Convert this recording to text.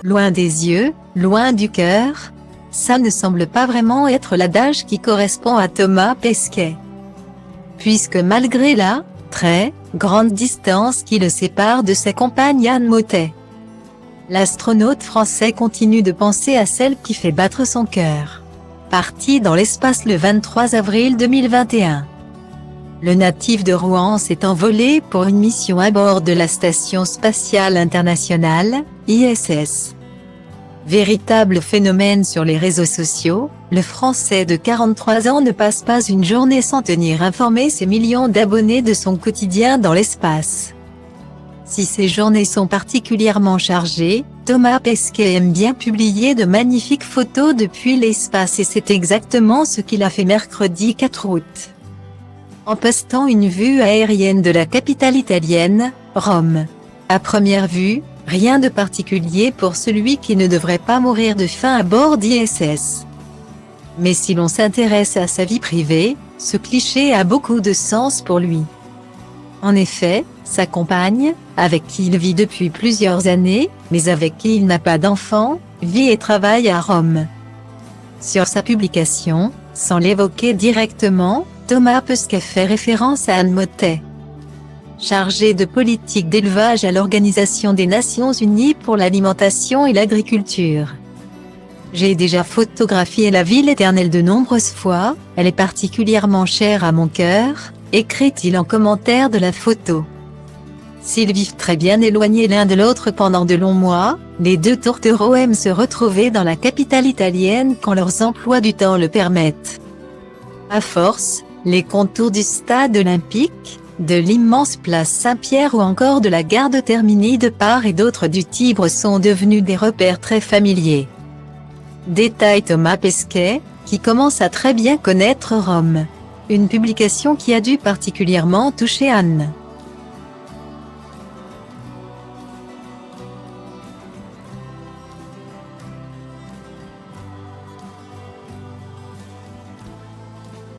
Loin des yeux, loin du cœur, ça ne semble pas vraiment être l'adage qui correspond à Thomas Pesquet. Puisque malgré la très grande distance qui le sépare de sa compagne Anne Mottet, l'astronaute français continue de penser à celle qui fait battre son cœur. Parti dans l'espace le 23 avril 2021. Le natif de Rouen s'est envolé pour une mission à bord de la Station spatiale internationale, ISS. Véritable phénomène sur les réseaux sociaux, le Français de 43 ans ne passe pas une journée sans tenir informé ses millions d'abonnés de son quotidien dans l'espace. Si ces journées sont particulièrement chargées, Thomas Pesquet aime bien publier de magnifiques photos depuis l'espace et c'est exactement ce qu'il a fait mercredi 4 août. En postant une vue aérienne de la capitale italienne, Rome. À première vue, rien de particulier pour celui qui ne devrait pas mourir de faim à bord d'ISS. Mais si l'on s'intéresse à sa vie privée, ce cliché a beaucoup de sens pour lui. En effet, sa compagne, avec qui il vit depuis plusieurs années, mais avec qui il n'a pas d'enfant, vit et travaille à Rome. Sur sa publication, sans l'évoquer directement, Thomas Pesquet fait référence à Anne Mottet, chargée de politique d'élevage à l'Organisation des Nations Unies pour l'alimentation et l'agriculture. J'ai déjà photographié la ville éternelle de nombreuses fois, elle est particulièrement chère à mon cœur, écrit-il en commentaire de la photo. S'ils vivent très bien éloignés l'un de l'autre pendant de longs mois, les deux tourtereaux aiment se retrouver dans la capitale italienne quand leurs emplois du temps le permettent. À force, les contours du stade olympique, de l'immense place Saint-Pierre ou encore de la gare de Termini de part et d'autre du Tibre sont devenus des repères très familiers. Détaille Thomas Pesquet, qui commence à très bien connaître Rome. Une publication qui a dû particulièrement toucher Anne.